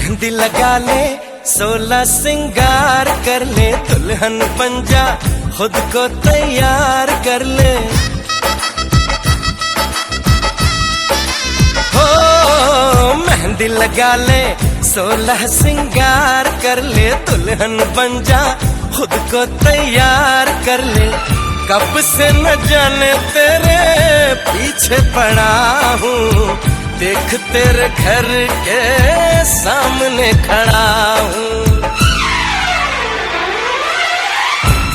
मेहंदी लगा ले 16 सिंगार कर ले, दुल्हन बन जा खुद को तैयार कर ले। हो मेहंदी लगा ले 16 सिंगार कर ले, दुल्हन बन जा खुद को तैयार कर ले। कब से न जाने तेरे पीछे पड़ा हूँ, देख तेरे घर के सामने खड़ा हूँ।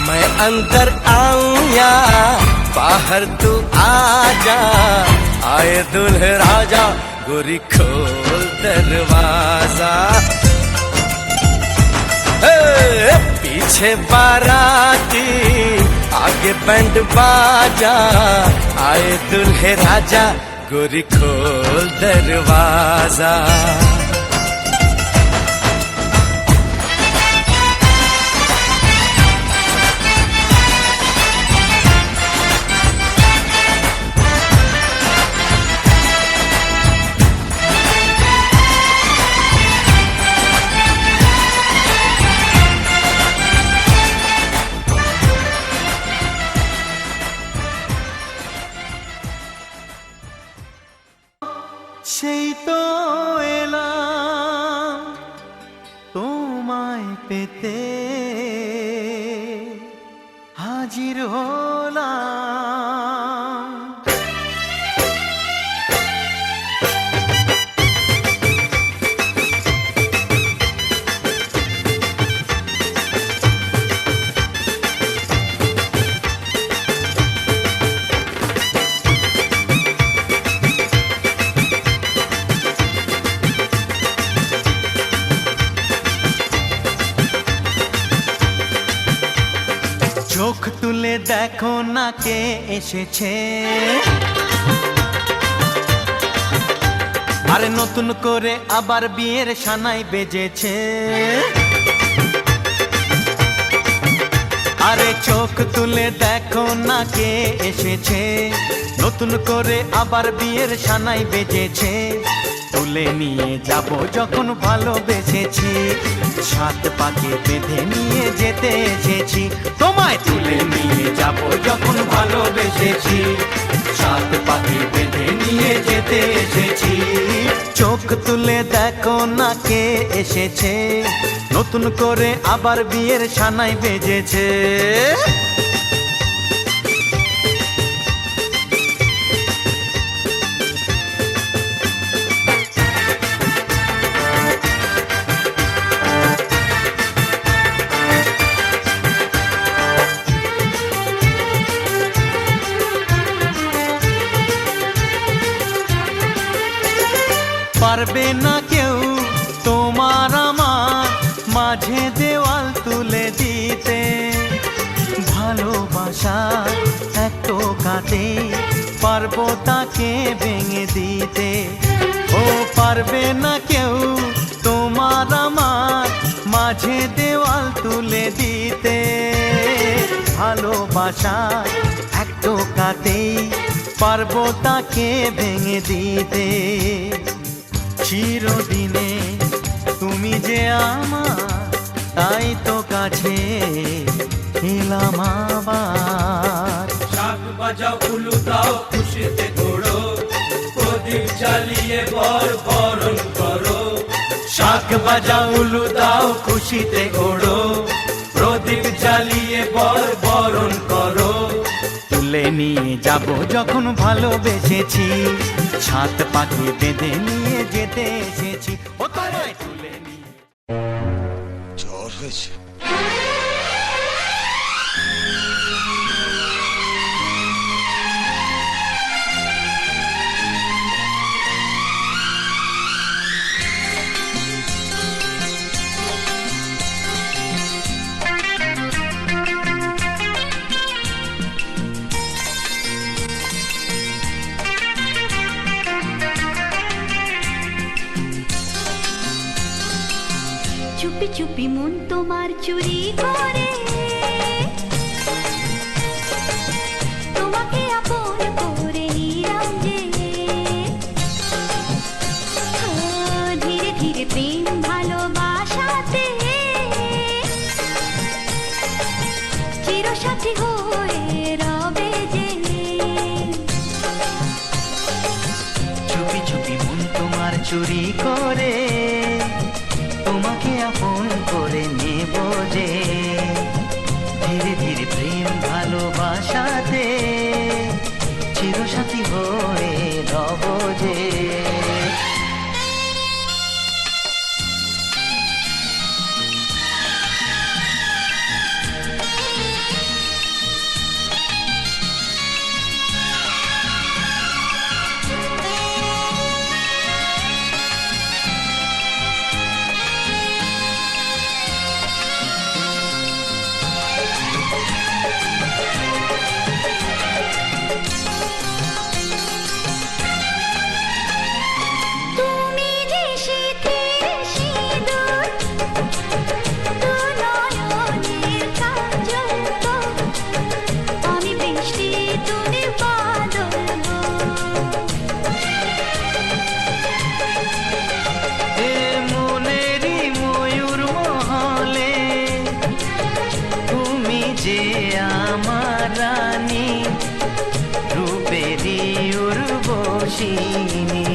मैं अंदर आऊं या बाहर तू आ जा, आए दुल्हे राजा गोरी खोल दरवाजा। पीछे बाराती आगे बैंड बाजा, आए दुल्हे राजा गोरी खोल दरवाजा। সেই তো এলাম তোমায় পেতে, হাজির হলাম। চোখ তুলে দেখো না কে এসেছে, আরে নতুন করে আবার বিয়ের সানাই বেজেছে। আরে চোখ তুলে দেখো না কে এসেছে, নতুন করে আবার বিয়ের সানাই বেজেছে। তুলে নিয়ে যাব যখন ভালোবেসেছি, সাত পাকে বেঁধে নিয়ে যেতে এসেছি। তোমায় তুলে নিয়ে যাব যখন ভালোবেসেছি, সাত পাকে বেঁধে নিয়ে যেতে এসেছি। চোখ তুলে দেখো না কে এসেছে, নতুন করে আবার বিয়ের সানাই বেজেছে। পারবে না কেউ তোমার আমার মাঝে দেওয়াল তুলে দিতে, ভালোবাসা এক টোকাতে পারবো তাকে ভেঙে দিতে। ও পারবে না কেউ তোমার আমার মাঝে দেওয়াল তুলে দিতে, ভালোবাসা এক টোকাতে পারবো তাকে ভেঙে দিতে। চিরদিনে তুমি যে আমার, তাই তো কাছে এলাম আবার। শাক বাজাও উলু দাও খুশিতে ঘোড়ো, প্রদীপ জ্বালিয়ে বর বরণ করো। শাক বাজাও উলু দাও খুশিতে ঘোড়ো, প্রদীপ জ্বালিয়ে বর বরণ করো। তুলে নিয়ে যাব যখন ভালোবেসেছি, সাত পাকে বেঁধে নিয়ে যেতে এসেছি। ও তোমায় তুলে নিয়ে। জ্বর হয়েছে? চুপি চুপি মন তোমার চুরি করে, তোমাকে আপন করে নিলাম যে। ধীরে ধীরে প্রেম ভালো করে তোমাকে আপন করে নেব যে, ধীরে ধীরে প্রেম ভালোবাসাতে চিরসাথী হয়ে রব যে। তুমি যে শীতের সিঁদুর, দু নয়নের কাজল গো, আমি বৃষ্টি তুমি বাদল গো। এ মনেরই ময়ূর মহলে তুমি যে আমার রানী, রূপেরই উর্বশিনী।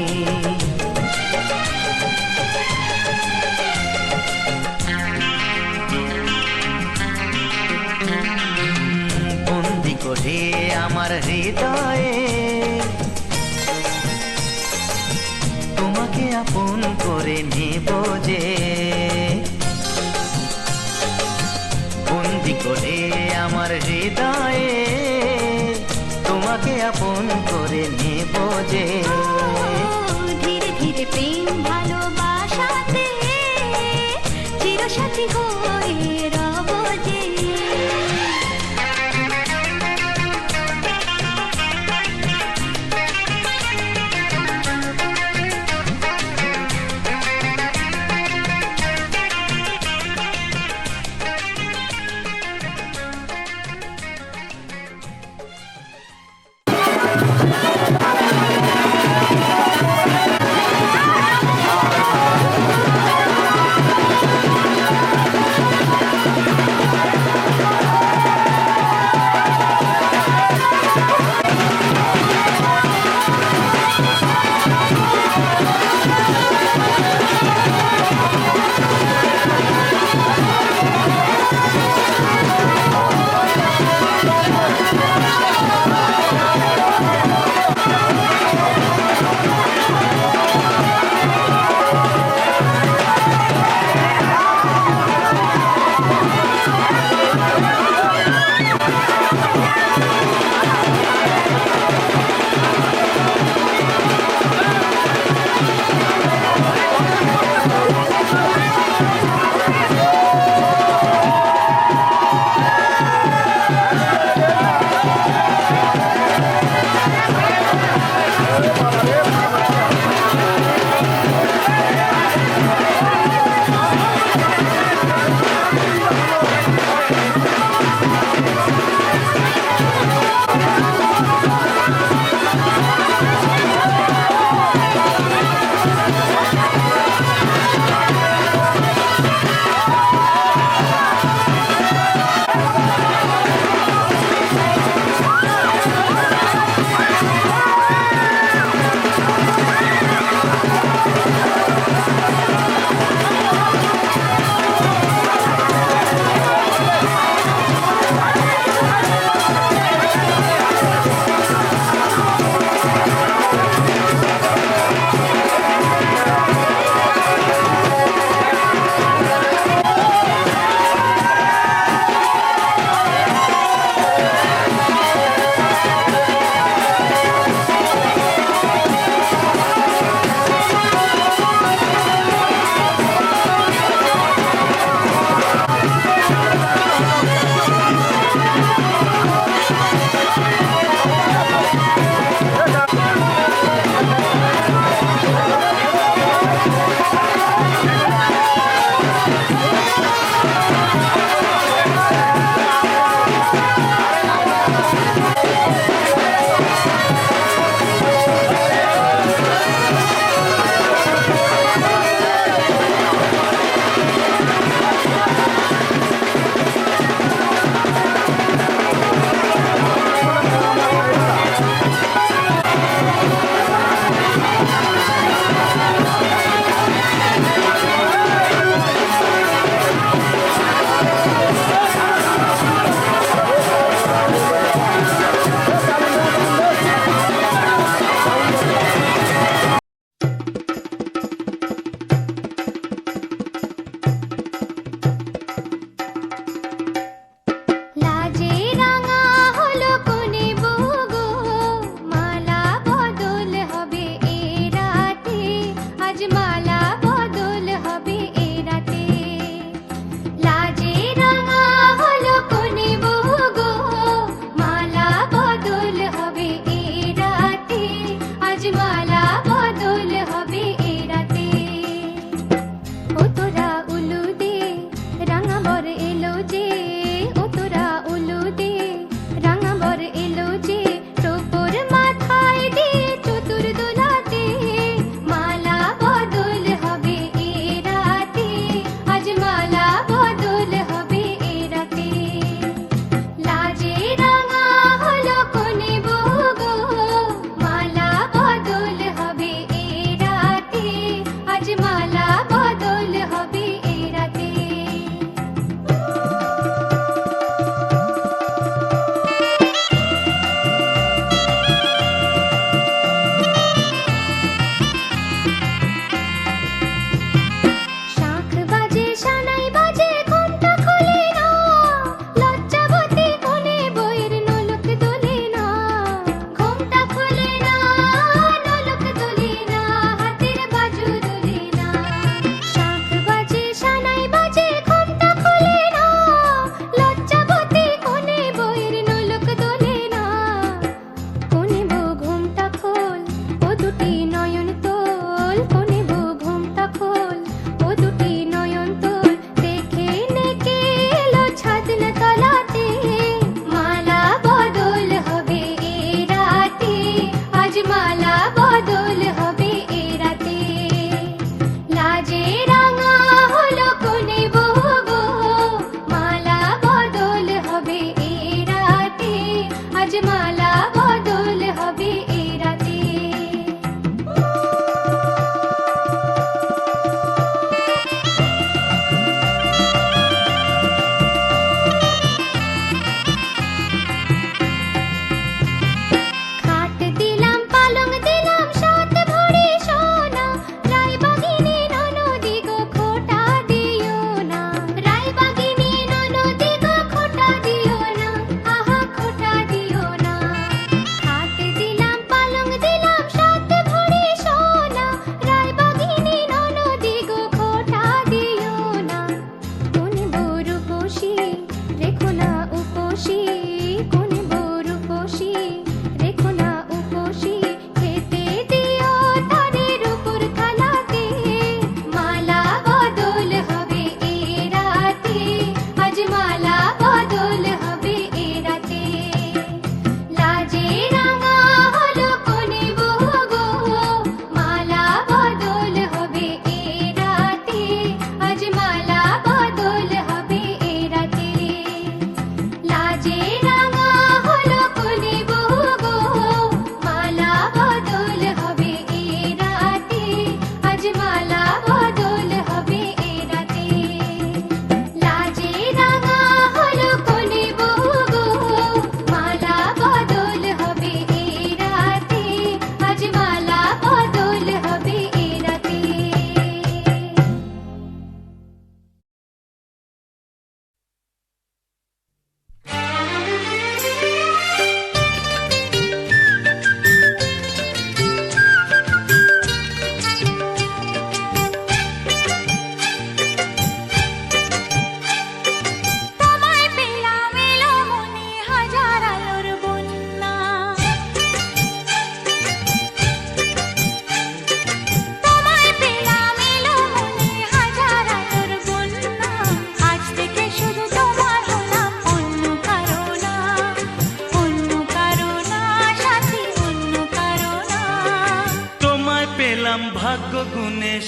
বন্দি করে আমার হৃদয়ে তোমাকে আপন করে নেব যে, বন্দি করে আমার হৃদয়ে তোমাকে আপন করে নেব যে। ধীরে ধীরে প্রেম ভালোবাসাতে চিরসাথী হয়ে রব যে।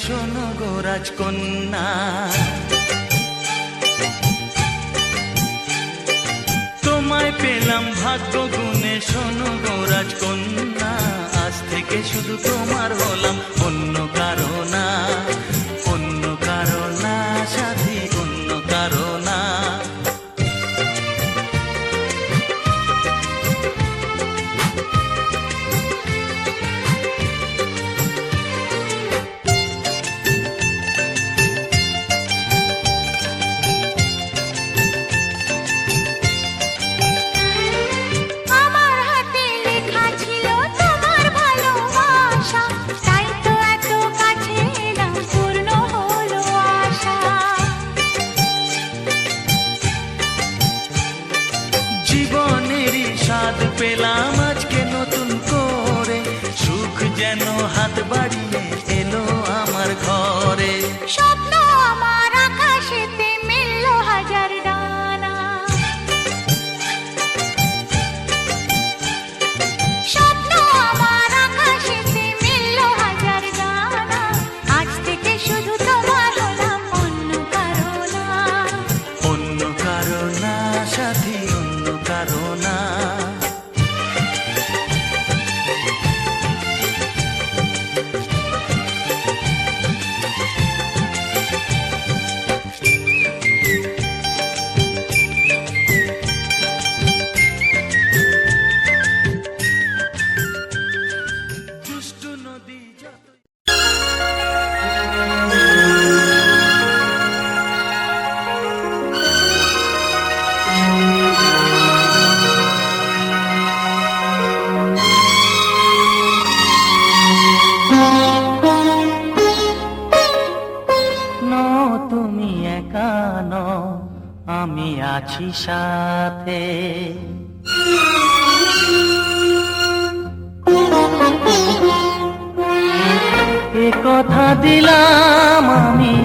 শোনো গো রাজকন্যা, তোমায় পেলাম ভাগ্য গুণে, শোনো গো রাজকন্যা, আজ থেকে শুধু তোমার হলাম, অন্য কারো না, অন্য কারো না সাথী, অন্য কারো না। আমার হাতে লেখা ছিল তোমার ভালোবাসা, তাই তো এত কাছে এলাম, পূর্ণ হলো আশা। জীবনেরই স্বাদ পেলাম আজকে নতুন করে, সুখ যেন হাত বাড়িয়ে এলো আমার ঘরে। স্বপ্ন আমার আকাশেতে মিলল হাজার ডানা, স্বপ্ন আমার আকাশেতে মিলল হাজার ডানা, আজ থেকে শুধু তোমার হলাম, অন্য কারো না। অন্য কারো না সাথী, অন্য কারো না। দুষ্টু নদী যত নো তুমি একা নও, আমি আছি সাথে। এ কথা দিলাম আমি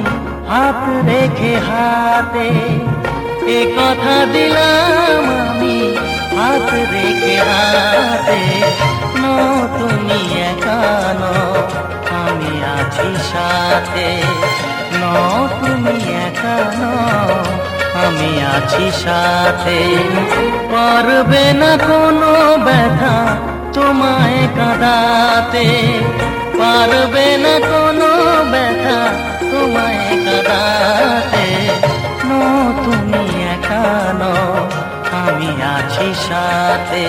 হাত রেখে হাতে, এ কথা দিলাম আমি হাত রেখে হাতে। নো তুমি একা নও, আমি আছি সাথে। নো তুমি একা নও, আমি আছি সাথে। পারবে না কোনো ব্যথা তোমায় কাঁদাতে, পারবে না কোনো ব্যথা তোমায় কাঁদাতে। নো তুমি একা নও, আমি আছি সাথে।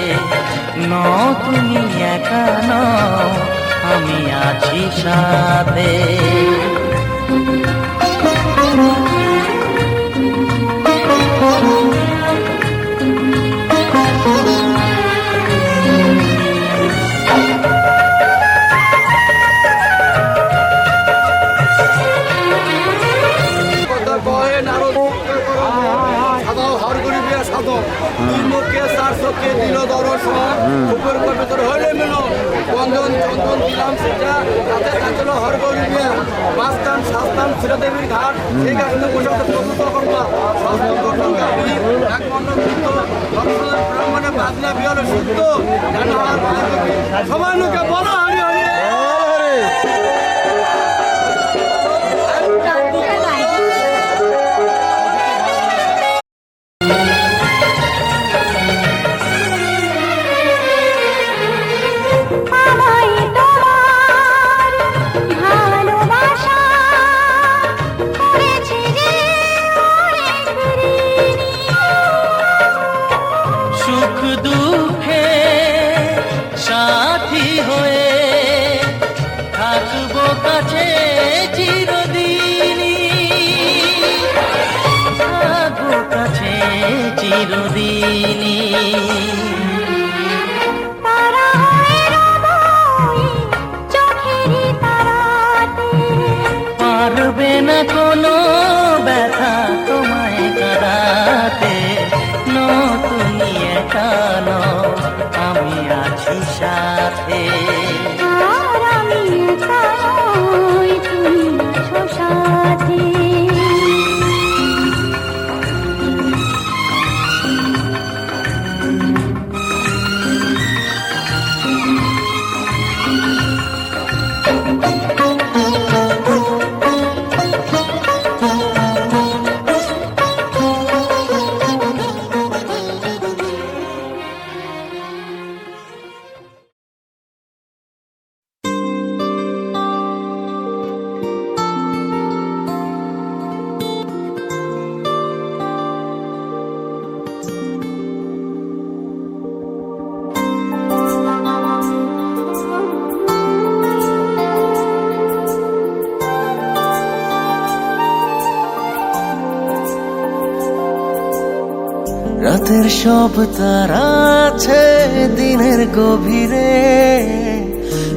নো তুমি একা নও, আমি আছি সাথে। কথা কয়ে নারদ সাদাও হার করি বিয়া সাদো দুই মুখে চার চোখে দিল দর্শন উপর ভিতর হইলে মিল বন্ধন চন্দন দিলাম সেটা তাতে কাছিল হর করি বিয়া পাঁচটান সাতটান শ্রীদেবীর ঘাট সেই ঘাটে বসে প্রভুত্ব করবা সস্ত ঘটন গাবি এক মন্ন কৃত ব্রাহ্মণে বাজনা বিয়ল শুদ্ধ জানো আর সবাই লোকে বলো হরি হরি আমায় তোমার ভালোবাসা করেছে যে অনেক ঋণী। সুখ দুঃখে সাথী হয়ে থাকবে রাতের সব তারা আছে দিনের গভীরে,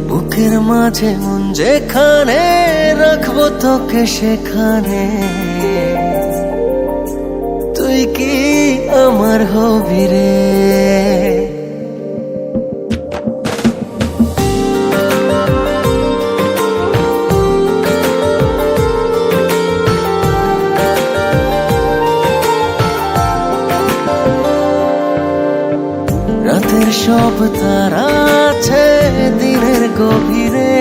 বুকের মাঝে মন যেখানে রাখবো তোকে সেখানে। তুই কি আমার হবি রে? রাতের সব তারা আছে দিনের গভীরে,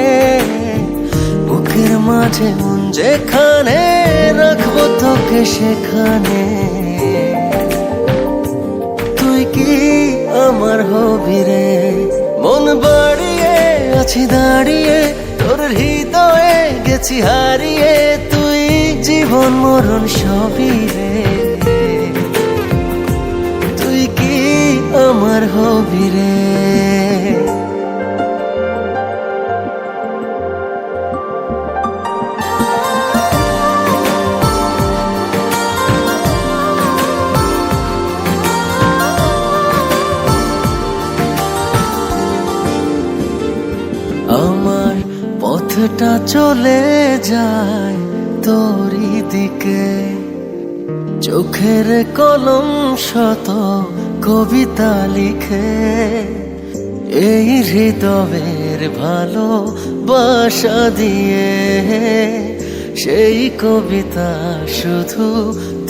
বুকের মাঝে মন যেখানে রাখবো তোকে সেখানে। তুই কি আমার হবি রে? মন বাড়িয়ে আছি দাঁড়িয়ে তোর হৃদয়ে গেছি হারিয়ে, তুই জীবন মরণ সবই রে। তুই কি আমার হবি রে? আমার পথটা চলে যায় তোরই দিকে, চোখের কলম শত কবিতা লিখে, এই হৃদয়ের ভালোবাসা দিয়ে সেই কবিতা শুধু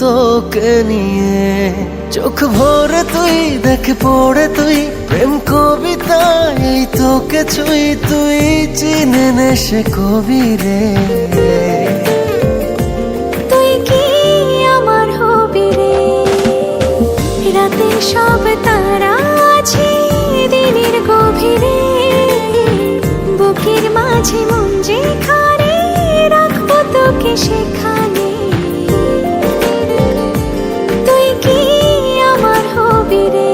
তোকে নিয়ে। চোখ ভরে তুই দেখ পড়ে তুই প্রেম কবিতা, এই তোকে ছুঁই তুই চিনে নে সে কবি রে। তুই কি আমার হবি রে? রাতে সব তারা আছে দিনের গভীরে, বুকের মাঝে মন যেখানে রাখবো তোকে সেখানে। তুই কি আমার হবি রে?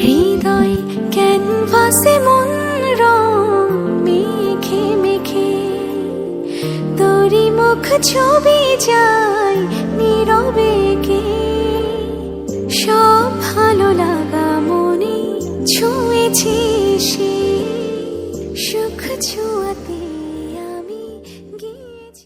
হৃদয় ক্যানভাসে মন রং মেখে মেখে, তোরই মুখ ছবি যায় নীরবে কে। সব ভালো লাগা মনে ছুঁয়েছি সে, সুখ ছুঁয়াতে আমি গিয়েছি।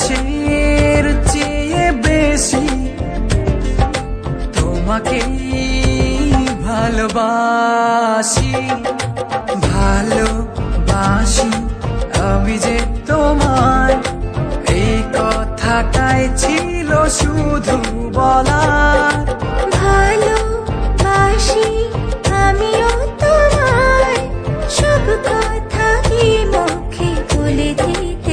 আকাশের চেয়ে বেশি তোমাকে ভালোবাসি, ভালোবাসি আমি যে তোমায়, এই কথাটাই ছিল শুধু বলার। ভালোবাসি আমিও তোমায়, সব কথা কি মুখে বলে দিতে